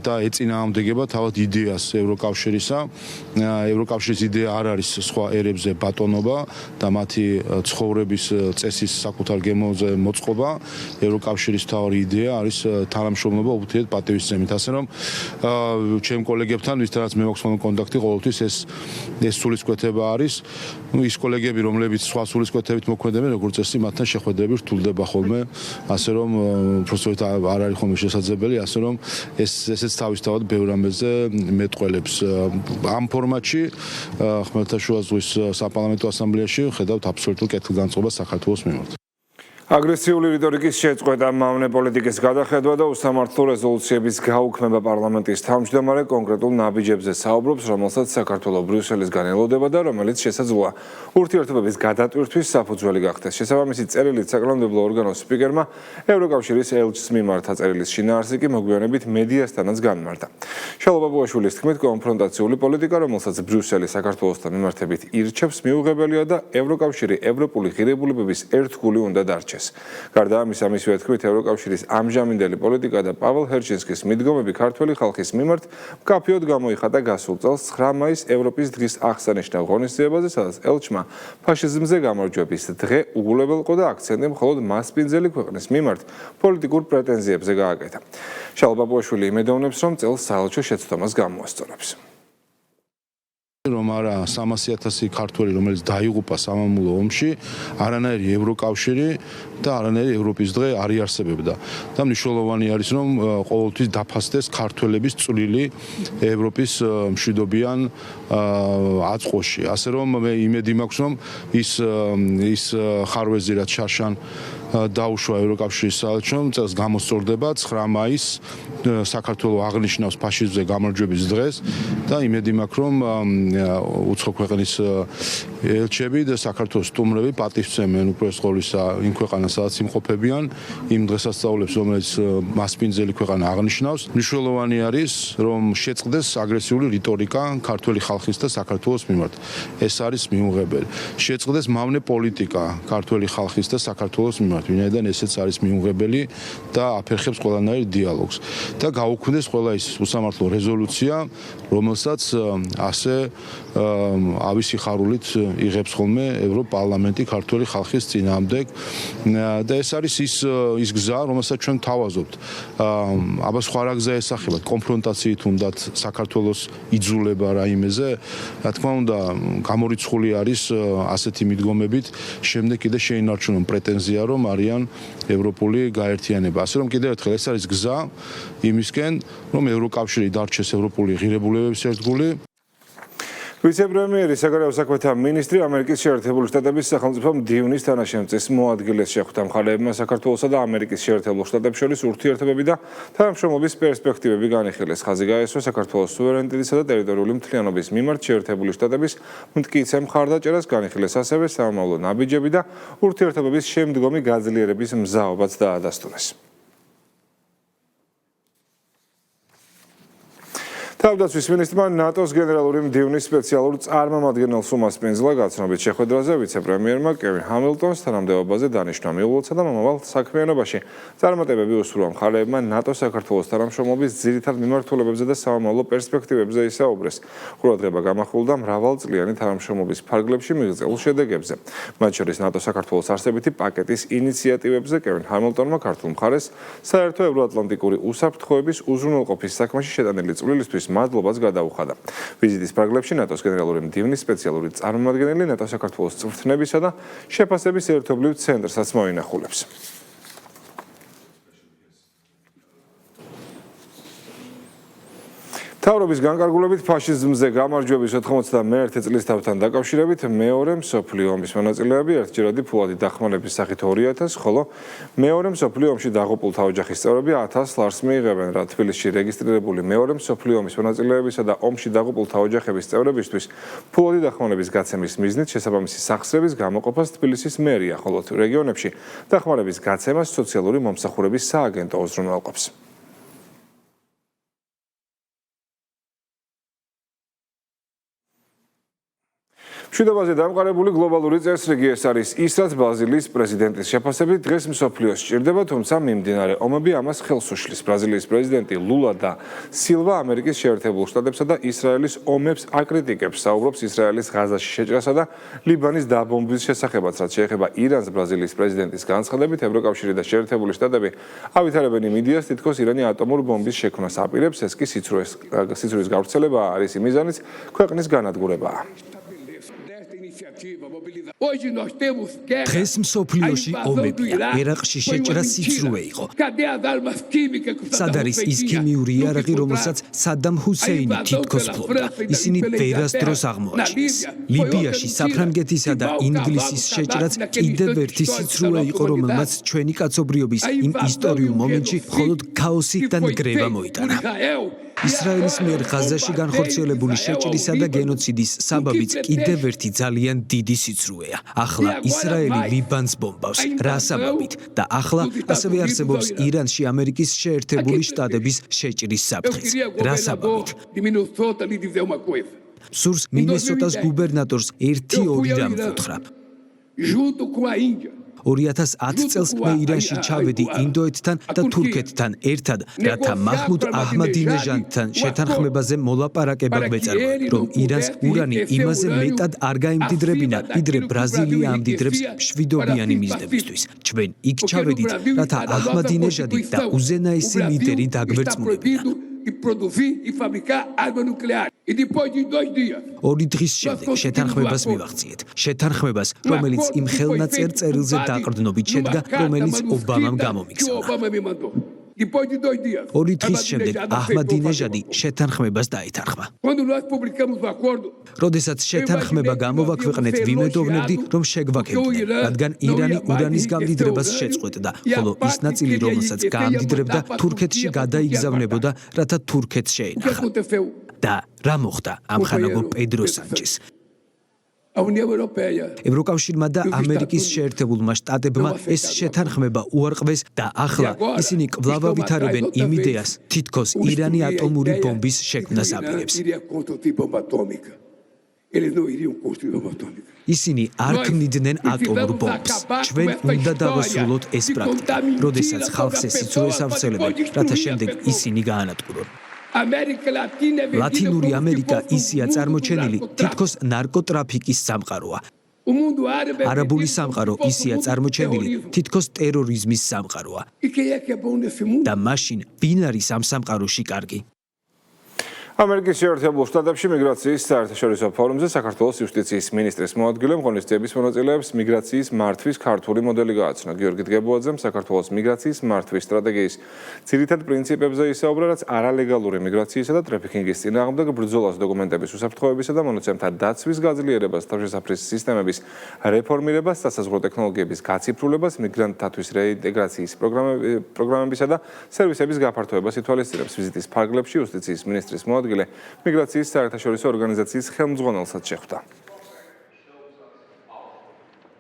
და ეწინააღმდეგება თავად იდეას ევროკავშირისა. ევროკავშირის იდეა არ არის სხვა ერებზე ბატონობა და მათი ცხოვრების წესის საკუთარ გემოზე მოწყობა. ევროკავშირის მთავარი იდეა არის თანამშრომლობა ურთიერთ პატივისცემით, ასე რომ ჩემ კოლეგებთან, ვისთანაც მე მაქვს კონტაქტი, ყოველთვის ეს სულისკვეთება არის. ის კოლეგები, რომლებიც სხვა სულისკვეთებით მოქმედებენ, როგორც წესი, მათთან შეხვედრები რთულდება ხოლმე, ასე რომ უბრალოდ არ არის ხოლმე შესაძლებელი, ასე რომ ესეც თავისთავად ბევრ რამეზე მეტყველებს. ამ ფორმატში ხმელთაშუა ზღვის საპარლამენტო ასამბლეაში ხედავთ აბსოლუტურ კეთილგანწყობას საქართველოს მიმართ.
აგრესიული რიტორიკის შეწყვეტა, მავნე პოლიტიკის გადახედვა და უსამართლო რეზოლუციების გაუქმება პარლამენტის თავმჯდომარე კონკრეტულ ნაბიჯებზე საუბრობს, რომელსაც საქართველოს ბრიუსელისგან ელოდება და რომელიც შესაძლოა ურთიერთობების გადატვირთვის საფუძველი გახდეს. შესაბამისი წერილით საკანონმდებლო ორგანოს სპიკერმა ევროკავშირის ელჩის მიმართა წერილის შინაარსი კი მოგვიანებით მედიასთანაც განმარტა. შალვა პაპუაშვილის თქმით, კონფრონტაციული პოლიტიკა, რომელსაც ბრიუსელი საქართველოსთან მიმართებით ირჩევს, მიუღებელია და ევროკავშირი ევროპული ღირებულებების ერთგული უნდა დარჩეს. გარდა ამისა, მისივე თქმით, ევროკავშირის ამჟამინდელი პოლიტიკა და პაվել ჰერჩინსკის მიდგომები ქართველი ხალხის მიმართ მკაფიოდ გამოიხატა გასულ წელს 9 მაისს ევროპის დღის აღსანიშნავ ღონისძიებაზე, სადაც ელჩმა ფაშიზმზე გამარჯვების დღე უგულებელყო და აქცენტი მხოლოდ მასპინძელი ქვეყნის მიმართ პოლიტიკურ პრეტენზიებზე გააკეთა. შალვა პაპუაშვილი იმედოვნებს, რომ წელს საელჩო შეცდომას გამოასწორებს.
რომ არა 300,000 ქართველი, რომელიც დაიღუპა სამამულო ომში, არანაირი ევროკავშირი და არანაირი ევროპის დღე არ იარსებებდა. და მნიშვნელოვანი არის, რომ ყოველთვის დაფასდეს ქართველების წვლილი ევროპის მშვიდობიან აწყოში. ასე რომ მე იმედი მაქვს, რომ ის ხარვეზი, რაც შარშან დაუშვა ევროკავშირის საელჩომ, წელს გამოსწორდება 9 მაისს საქართველოს აღნიშნავს ფაშიზმზე გამარჯვების დღეს და იმედი მაქვს, რომ უცხო ქვეყნის ელჩები და საქართველოს სტუმრები პატივცემენ უპირველეს ყოვლისა იმ ქვეყანას, სადაც იმყოფებიან, იმ დღესასწაულებს, რომელიც მასპინძელი ქვეყანა აღნიშნავს. მნიშვნელოვანი არის, რომ შეწყდეს აგრესიული რიტორიკა ქართველი ხალხის და საქართველოს მიმართ. ეს არის მიუღებელი. შეწყდეს მავნე პოლიტიკა ქართველი ხალხის და საქართველოს მიმართ, ვინაიდან ესეც არის მიუღებელი და აფერხებს ყველანაირ დიალოგს. და გაუქმდეს ყველა ის უსამართლო რეზოლუცია, რომელსაც ასე ავისი ხარულით იღებს ხოლმე ევროპარლამენტი ქართველი ხალხის წინააღმდეგ და ეს არის ის გზა, რომელსაც ჩვენ თავაზობთ. აბა სხვა რა გზა ესახება, კონფრონტაციით უნდათ საქართველოს იძულება რაიმეზე, რა თქმა უნდა, გამორიცხული არის ასეთი მიდგომებით, შემდეგ კიდე შეინარჩუნონ პრეტენზია, რომ არიან ევროპული გაერთიანება. ასე რომ კიდევ ერთხელ ეს არის გზა იმისკენ, რომ ევროკავშირი დარჩეს ევროპული ღირებულებების ერთგული.
ვიცე-პრემიერი საგარეო საქმეთა მინისტრი ამერიკის შეერთებული შტატების სახელმწიფო მდივნის თანაშემწის მოადგილეს შეხვდა მხარეებმა საქართველოსა და ამერიკის შეერთებულ შტატებს შორის ურთიერთობები და თანამშრომლობის პერსპექტივები განიხილეს. ხაზი გაესვა საქართველოს სუვერენიტეტისა და ტერიტორიული მთლიანობის მიმართ შეერთებული შტატების მტკიცე მხარდაჭერას, განიხილეს ასევე სამომავლო ნაბიჯები და ურთიერთობების შემდგომი გაძლიერების მზაობაც დაადასტურეს. თავდაცვის მინისტრმა ნატოს გენერალური მდივნის სპეციალურ წარმომადგენელს უმასპინძლა გაცნობით შეხვედრაზე ვიცე-პრემიერმა კევინ ჰამილტონს თანამდებობაზე დანიშნა მიულოცა და მომავალ საქმიანობაში წარმატებები უსურვა მხარეებმა ნატო-საქართველოს თანამშრომლობის ძირითად მიმართულებებზე და სამომავლო პერსპექტივებზე ისაუბრეს. ყურადღება გამახვილდა მრავალწლიანი თანამშრომლობის ფარგლებში მიღწეულ შედეგებზე. მათ შორის ნატო-საქართველოს არსებითი პაკეტის ინიციატივებზე კევინ ჰამილტონმა ქართულ მხარეს საერთო ევროატლანტიკური უსაფრთხოების უზრუნველყოფის საქმეში შეტანილი წვლილისთვის მადლობას გადაუხადა. ვიზიტის ფარგლებში ნატოს გენერალური მდივნის სპეციალური წარმომადგენელი ნატო-საქართველოს წვრთნებისა და შეფასების ერთობლივ ცენტრსაც მოინახულებს. მთავრობის განკარგულებით ფაშიზმზე გამარჯვების 91 წლის თავთან დაკავშირებით მეორე მსოფლიო ომის მონაწილეები ერთჯერადი ფულადი დახმარების სახით 2000, ხოლო მეორე მსოფლიო ომში დაღუპულთა ოჯახის წევრები 1000 ლარს მიიღებენ, რა თბილისში რეგისტრირებული მეორე მსოფლიო ომის მონაწილეებისა და ომში დაღუპულთა ოჯახების წევრებისთვის ფულადი დახმარების გაცემის მიზნით შესაბამისი სახსრების გამოყოფას თბილისის მერია, ხოლო რეგიონებში დახმარების გაცემას სოციალური მომსახურების სააგენტო უზრუნველყოფს. მშვიდობაზე დამყარებული გლობალური წესრიგი ეს არის ის, რაც ბრაზილიის პრეზიდენტის შეფასებით დღეს მსოფლიოს სჭირდება, თუმცა მიმდინარე ომები ამას ხელს უშლის. ბრაზილიის პრეზიდენტი ლულა და სილვა ამერიკის შეერთებულ შტატებსა და ისრაელის ომებს აკრიტიკებს, საუბრობს ისრაელის ღაზაში შეჭრასა და ლიბანის დაბომბვის შესახებაც, რაც შეეხება ირანს. ბრაზილიის პრეზიდენტის განცხადებით, ევროკავშირი და შეერთებული შტატები ავითარებენ იმ იდეას, თითქოს ირანი ატომურ ბომბის შექმნას აპირებს, ეს კი სიცრუის გავრცელება არის იმიზანის ქვეყნის განადგურებაა.
დღეს მსოფლიოში ომებია, ერაყში შეჭრა სიცრუე იყო. სად არის ის ქიმიური იარაღი, რომელსაც სადამ ჰუსეინი თითქოს ფლობდა? ისინი ვერასდროს აღმოაჩინეს. ლიბიაში საფრანგეთისა და ინგლისის შეჭრაც კიდევ ერთი სიცრუე იყო, რომელმაც ჩვენი კაცობრიობის იმ ისტორიულ მომენტში მხოლოდ ქაოსი და ნგრევა მოიტანა. ისრაელის მიერ ღაზაში განხორციელებული შეჭრისა და გენოციდის საბაბიც კიდევ ერთი ძალიან დიდი სიცრუეა. ახლა ისრაელი ლიბანს ბომბავს. რა საბაბით? და ახლა ასევე არსებობს ირანში ამერიკის შეერთებული შტატების შეჭრის საფრთხეც. რა საბაბით? სურს მინესოტას გუბერნატორს 1-2 დამფუთხრა. 2010 წელს მე ირანში ჩავედი ინდოეთთან და თურქეთთან ერთად, რათა მაჰმუდ აჰმადინეჟადთან შეთანხმებაზე მოლაპარაკება გვეწარმოებდა, რომ ირანს ურანი იმაზე მეტად არ გაემდიდრებინა, ვიდრე ბრაზილია ამდიდრებს მშვიდობიანი მიზნებისთვის. ჩვენ იქ ჩავედით, რათა აჰმადინეჟადი და უზენაესი ლიდერი დაგვერწმუნებინა. ორი დღის შემდეგ შეთანხმებას მივახციეთ. შეთანხმებას, რომელიც იმ ხელნაწერ წერილზე დაყრდნობით შედგა, რომელიც ობამამ გამომიგზავნა. ორი დღის შემდეგ აჰმადინეჟადი შეთანხმებას დაეთანხმა. როდესაც შეთანხმება გამოვაქვეყნეთ, ვიმედოვნებდი, რომ შეგვაქებდნენ, რადგან ირანი ურანის გამდიდრებას შეწყვეტდა, ხოლო ის ნაწილი, რომელსაც გაამდიდრებდა, თურქეთში გადაიგზავნებოდა, რათა თურქეთს შეენახა. და რა მოხდა ამხანაგო პედრო სანჩეს? ევროკავშირმა და ამერიკის შეერთებულმა შტატებმა ეს შეთანხმება უარყვეს და ახლა ისინი კვლავ ავითარებენ იმ იდეას, თითქოს ირანი ატომური ბომბის შექმნას აპირებს. ისინი არ ქმნიდნენ ატომურ ბომბს. ჩვენ უნდა დავასრულოთ ეს პრაქტიკა, როდესაც ხალხს ეს სიცრუეს ავრცელებენ, რათა შემდეგ ისინი გაანადგურონ. ლათინური ამერიკა ისია წარმოჩენილი, თითქოს ნარკოტრაფიკის სამყაროა. არაბული სამყარო ისია წარმოჩენილი, თითქოს ტერორიზმის სამყაროა. და მაშინ ვინ არის ამ სამყაროში კარგი?
ამერიკის შეერთებულ შტატებში მიგრაციის საერთაშორისო ფორუმზე საქართველოს იუსტიციის მინისტრის მოადგილემ ღონისძიების მონაწილეებს მიგრაციის მართვის ქართული მოდელი გააცნო. გიორგი დგებუაძემ საქართველოს მიგრაციის მართვის სტრატეგიის ძირითად პრინციპებზე ისაუბრა, რაც არალეგალური მიგრაციისა და ტრაფიკინგის წინააღმდეგ ბრძოლას, დოკუმენტების უსაფრთხოებისა და მონაცემთა დაცვის გაძლიერებას, თავშესაფრის სისტემების რეფორმირებას, სასაზღვრო ტექნოლოგიების გაციფრულებას, მიგრანტთათვის რეინტეგრაციის პროგრამებისა და სერვისების გაფართოებას ითვალისწინებს. ვიზიტის ფარგლებში იუსტიციის მინისტრის მიგრაციის საერთაშორისო ორგანიზაციის ხელმძღვანელსაც შეხვდა.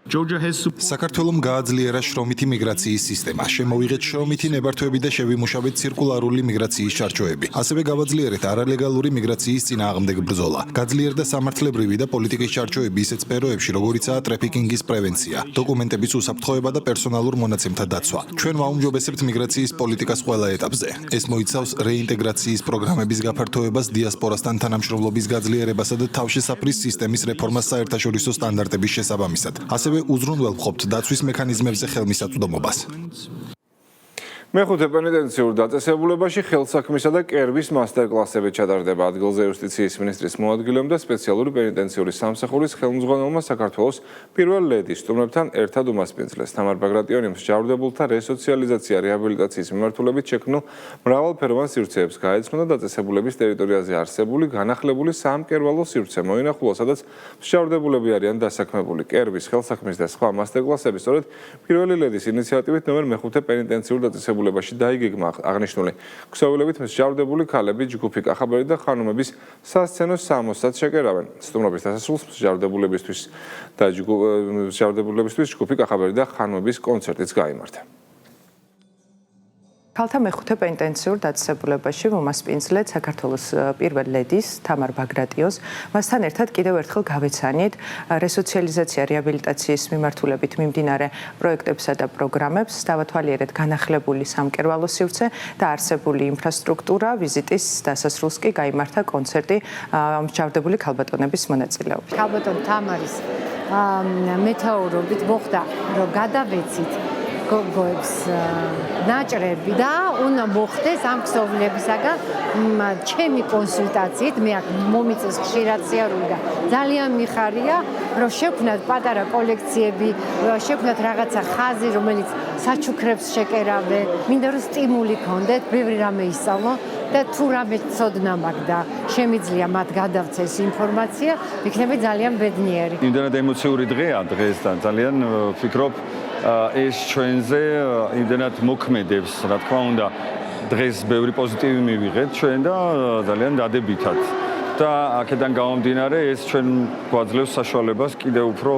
საქართველომ გააძლიერა შრომითი მიგრაციის სისტემა. შემოვიღეთ შრომითი ნებართვები და შევიმუშავეთ ცირკულარული მიგრაციის ჩარჩოები. ასევე გავაძლიერეთ არალეგალური მიგრაციის წინააღმდეგ ბრძოლა. გაძლიერდა სამართლებრივი და პოლიტიკის ჩარჩოები ისეთ სფეროებში, როგორიცაა ტრაფიკინგის პრევენცია, დოკუმენტების უსაფრთხოება და პერსონალურ მონაცემთა დაცვა. ჩვენ ვაუმჯობესებთ მიგრაციის პოლიტიკას ყველა ეტაპზე. ეს მოიცავს რეინტეგრაციის პროგრამების გაფართოებას, დიასპორასთან თანამშრომლობის გაძლიერებასა და თავშესაფრის სისტემის რეფორმას საერთაშორისო სტანდარტების შესაბამისად. ასევე უზრუნველ ვყოფთ დაცვის მექანიზმებზე ხელმისაწვდომობას.
მეხუთე პენიტენციურ დაწესებულებაში ხელსაქმისა და კერვის მასტერკლასები ჩატარდება. ადგილზე იუსტიციის მინისტრის მოადგილემ და სპეციალური პენიტენციური სამსახურის ხელმძღვანელმა საქართველოს პირველ ლედის სტუმრებთან ერთად უმასპინძლეს. თამარ ბაგრატიონი მსჯავრდებულთა რესოციალიზაცია რეაბილიტაციის მიმართულებით შექმნილ მრავალფეროვან სივრცეებს გაეცნო და დაწესებულების ტერიტორიაზე არსებული განახლებული სამკერვალო სივრცე მოინახულა, სადაც მსჯავრდებულები არიან დასაქმებული. კერვის, ხელსაქმის და სხვა მასტერკლასები სწორედ პირველი ლედის ინიციატივით ნომერ მეხუთე პენიტენციურ დაწესებულებაში დაიგეგმა. აღნიშნული ქსოვილებით მსჯავრდებული ქალები, ჯგუფი კახაბერი და ხანუმების სასცენო სამოსად შეკერავენ. სტუმრობის დასასრულს მსჯავრდებულებისთვის ჯგუფი კახაბერი და ხანუმების კონცერტიც გაიმართა.
ქალთა მეხუთე პენიტენციურ დაწესებულებაში მომასპინძლეთ საქართველოს პირველ ლედის თამარ ბაგრატიონს. მასთან ერთად კიდევ ერთხელ გავეცანით რესოციალიზაცია რეაბილიტაციის მიმართულებით მიმდინარე პროექტებსა და პროგრამებს, დავათვალიერეთ განახლებული სამკერვალო სივრცე და არსებული ინფრასტრუქტურა. ვიზიტის დასასრულს კი გაიმართა კონცერტი მსჯავრდებული ქალბატონების მონაწილეობით.
ქალბატონ თამარის მეთაურობით მოხდა, რომ გადავეცით გოგოებს ნაჭრები და უნდა მოხდეს ამ ქსოვლებისაგან ჩემი კონსულტაციით, მე აქ მომიწეს ხშირად სიარული და ძალიან მიხარია, რომ შევქნათ პატარა კოლექციები, შევქნათ რაღაცა ხაზი, რომელიც საჩუქრებს შეკერავდე, მინდა რომ სტიმული ქონდეთ, ბევრი რამე ისწავლო და თუ რამე ცოდნა მაქვს და შემიძლია მათ გადავცეს ინფორმაცია, ვიქნები ძალიან ბედნიერი.
იმდენად ემოციური დღეა დღეს და ძალიან ვფიქრობ ეს ჩვენზე იმდენად მოქმედებს, რა თქმა უნდა, დღეს ბევრი პოზიტივი მივიღეთ ჩვენ და ძალიან დადებითად. და აქედან გამომდინარე, ეს ჩვენ გვაძლევს საშუალებას კიდევ უფრო,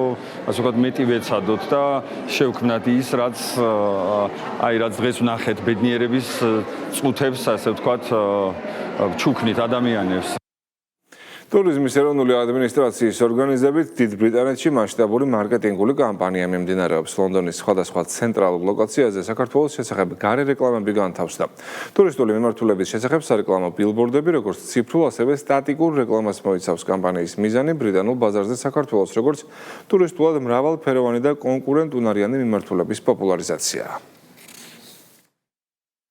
ასე ვთქვათ, მეტი ვეცადოთ და შევქმნათ ის, რაც დღეს ვნახეთ ბედნიერების წუთებს, ასე ვთქვათ, ჩუქნით ადამიანებს.
ტურიზმის ეროვნული ადმინისტრაციის ორგანიზებით დიდ ბრიტანეთში მასშტაბური მარკეტინგული კამპანია მიმდინარეობს. ლონდონის სხვადასხვა ცენტრალურ ლოკაციაზე საქართველოს შესახებ გარე რეკლამები განთავსდა. ტურისტული მიმართულების შესახებ სარეკლამო ბილბორდები, როგორც ციფრულ, ასევე სტატიკურ რეკლამას მოიცავს. კამპანიის მიზანი ბრიტანულ ბაზარზე საქართველოს როგორც ტურისტულად მრავალფეროვანი და კონკურენტუნარიანი მიმართულების პოპულარიზაციაა.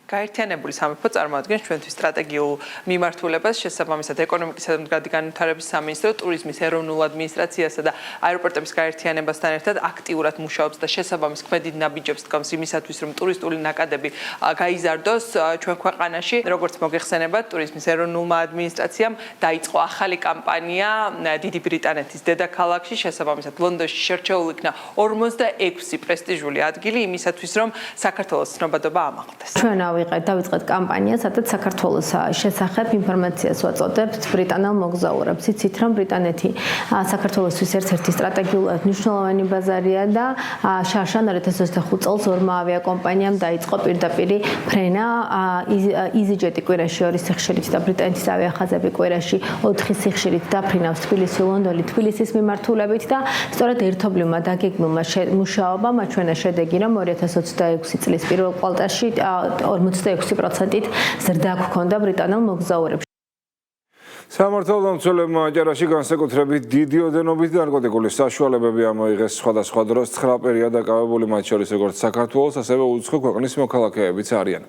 გაერთიანებული სამეფო წარმოადგენს ჩვენთვის სტრატეგიულ მიმართულებას, შესაბამისად ეკონომიკისა და მდგრადი განვითარების სამინისტრო ტურიზმის ეროვნულ ადმინისტრაციასა და აეროპორტების გაერთიანებასთან ერთად აქტიურად მუშაობს და შესაბამის ქმედით ნაბიჯებს დგამს იმისათვის, რომ ტურისტული ნაკადები გაიზარდოს ჩვენ ქვეყანაში. როგორც მოგეხსენებათ, ტურიზმის ეროვნულმა ადმინისტრაციამ დაიწყო ახალი კამპანია დიდი ბრიტანეთის დედაქალაქში, შესაბამისად ლონდონში შერჩეულ იქნა 46 პრესტიჟული ადგილი იმისათვის, რომ საქართველოს ცნობადობა ამაღლდეს.
დავიწყეთ კამპანია, სადაც საქართველოს შესახებ ინფორმაციას ვაწოდებთ ბრიტანელ მოგზაურებს. იცით, რომ ბრიტანეთი საქართველოსთვის ერთ-ერთი სტრატეგიულად მნიშვნელოვანი ბაზარია და შარშან 2025 წელს ორმა ავიაკომპანიამ დაიწყო პირდაპირი ფრენა EasyJet კვირაში 2 სიხშირით და ბრიტანეთის ავიახაზები კვირაში 4 სიხშირით დაფრინავს თბილისი-ლონდონი თბილისის მიმართულებით და სწორედ ერთობლივმა დაგეგმილმა მუშაობამ აჩვენა შედეგი, რომ 2026 წლის პირველ კვარტალში 46%-ით ზრდა გქონდა ბრიტანელ მოგზაურებში.
სამართალდამცველებმა აჭარაში განსაკუთრებით დიდი ოდენობით ნარკოტიკული საშუალებები ამოიღეს სხვადასხვა დროს 9 პერიად დაკავებული მათ შორის როგორც საქართველოს, ასევე უცხო ქვეყნის მოქალაქეებიც არიან.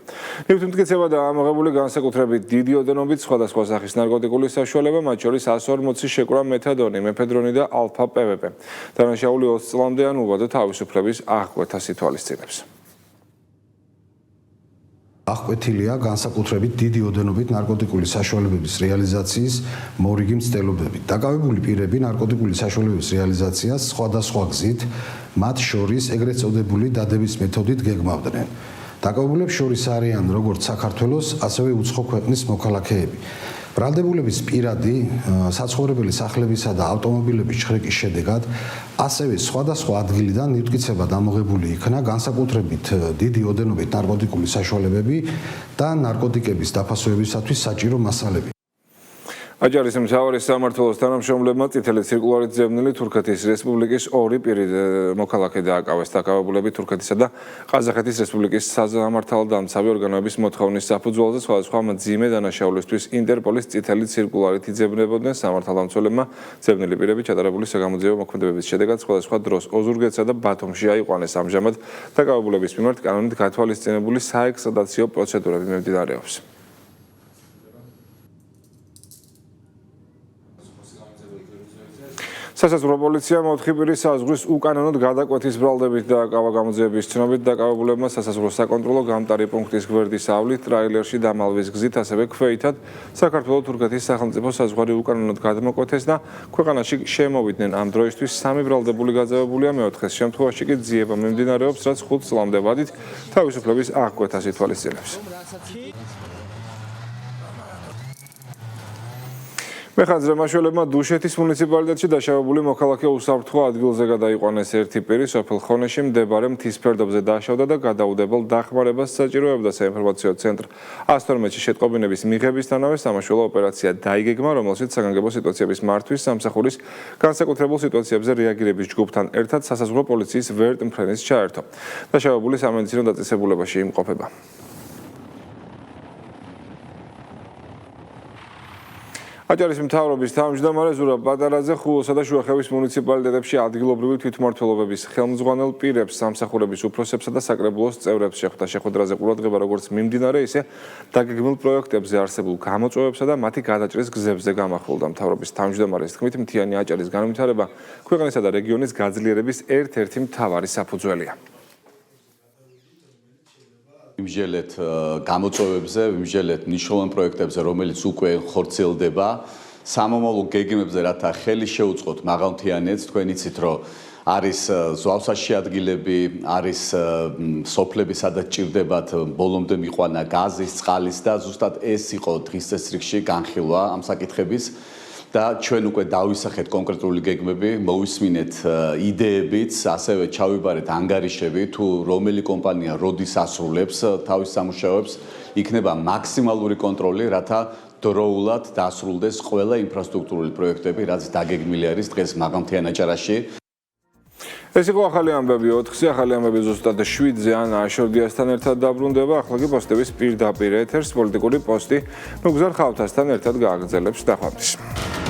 ნივთმტკიცება და ამოღებული განსაკუთრებით დიდი ოდენობით სხვადასხვა სახის ნარკოტიკული საშუალება, მათ შორის 140 შეკვრა მეთადონი, მეფედრონი და ალფა PVP. დანაშაული 20 წლამდე ან უბადო თავისუფლების აღკვეთას ითვალისწინებს.
აღკვეთილია განსაკუთრებით დიდი ოდენობით ნარკოტიკული საშუალებების რეალიზაციის მორიგი მცდელობები. დაკავებული პირები ნარკოტიკული საშუალებების რეალიზაციას სხვადასხვა გზით, მათ შორის ეგრეთ წოდებული დადების მეთოდით გეგმავდნენ. დაკავებულებს შორის არიან როგორც საქართველოს, ასევე უცხო ქვეყნის მოქალაქეები. ბრალდებულების პირადი საცხოვრებელი სახლებისა და ავტომობილების ჩხრიკის შედეგად ასევე სხვადასხვა ადგილიდან ნივთმტკიცება დამოღებული იქნა განსაკუთრებით დიდი ოდენობით ნარკოტიკული საშუალებები და ნარკოტიკების დაფასვებისათვის საჭირო მასალები.
აჭარის მთავარი სამმართველოს თანამშრომლებმა წითელი ცირკულარით ძებნილი თურქეთის რესპუბლიკის 2 პირი მოქალაქე დააკავეს. დაკავებულები თურქეთისა და ყაზახეთის რესპუბლიკის სამართალდამცავი ორგანოების მოთხოვნის საფუძველზე სხვადასხვა მძიმე დანაშაულისთვის ინტერპოლის წითელი ცირკულარით იძებნებოდნენ. სამართალდამცველებმა ძებნილი პირები ჩატარებული საგამოძიებო მოქმედებების შედეგად სხვადასხვა დროს ოზურგეთსა და ბათუმში აიყვანეს. ამჟამად დაკავებულების მიმართ კანონით გათვალისწინებული საექსტრადაციო პროცედურები მიმდინარეობს. სასაზღვრო პოლიციამ 4 პირის საზღვრის უკანონოდ გადაკვეთის ბრალდებით დააკავა. გამოძიების ცნობით დაკავებულებმა სასაზღვრო საკონტროლო გამტარი პუნქტის გვერდის ავლით ტრაილერში დამალვის გზით, ასევე ქვეითად საქართველო-თურქეთის სახელმწიფო საზღვარი უკანონოდ გადმოკვეთეს და ქვეყანაში შემოვიდნენ. ამ დროისთვის 3 ბრალდებული გაძევებულია, მეოთხეს შემთხვევაში კი ძიება მიმდინარეობს, რაც 5 წლამდე ვადით თავისუფლების აღკვეთას ითვალისწინებს. მეხანძრე მაშველებმა დუშეთის მუნიციპალიტეტში დაშავებული მოქალაქე უსაფრთხო ადგილზე გადაიყვანეს. ერთი პირი სოფელ ხონეში მდებარე მთის ფერდობზე დაშავდა და გადაუდებელ დახმარებას საჭიროებდა. საინფორმაციო ცენტრ 112-ში შეტყობინების მიღებისთანავე სამაშველო ოპერაცია დაიგეგმა, რომელშიც საგანგებო სიტუაციების მართვის სამსახურის განსაკუთრებულ სიტუაციებზე რეაგირების ჯგუფთან ერთად სასაზღვრო პოლიციის ვერტმფრენის ჩაერთო. დაშავებული სამედიცინო დაწესებულებაში იმყოფება. აჭარის მთავრობის თავმჯდომარე ზურაბ პატარაძე ხულოსა და შუახევის მუნიციპალიტეტებში ადგილობრივი თვითმმართველობების ხელმძღვანელ პირებს, სამსახურების უფროსებსა და საკრებულოს წევრებს შეხვდა. შეხვედრაზე ყურადღება როგორც მიმდინარე, ისე დაგეგმილ პროექტებზე არსებულ გამოწვევებსა და მათი გადაჭრის გზებზე გამახვილდა. მთავრობის თავმჯდომარის თქმით, მთიანი აჭარის განვითარება ქვეყნისა და რეგიონის გაძლიერების ერთ-ერთი მთავარი საფუძველია.
ვიმსჯელეთ გამოწვევებზე, ვიმსჯელეთ მნიშვნელოვან პროექტებზე, რომელიც უკვე ხორციელდება, სამომავლო გეგმებზე, რათა ხელი შეუწყოთ მაღალმთიანეთს. თქვენ იცით, რომ არის ზღვავსაში ადგილები, არის სოფლები, სადაც ჭირდებათ ბოლომდე მიყვანა გაზის, წყალის და ზუსტად ეს იყო დღის წესრიგში განხილვა ამ საკითხების. და ჩვენ უკვე დავისახეთ კონკრეტული გეგმები, მოვისმინეთ იდეებიც, ასევე ჩავიბარეთ ანგარიშები, თუ რომელი კომპანია როდის ასრულებს თავის სამუშაოებს, იქნება მაქსიმალური კონტროლი, რათა დროულად დასრულდეს ყველა ინფრასტრუქტურული პროექტები, რაც დაგეგმილი არის დღეს მაღალმთიან აჭარაში.
ეს იყო ახალი ამბები 4-ზე, ახალი ამბები ზუსტად 7-ზე ანა აშორდიასთან ერთად დაბრუნდება. ახლა კი პოსტების პირდაპირ ეთერს პოლიტიკური პოსტი ნუგზარ ხავთასთან ერთად გააგრძელებს. ნახვამდის.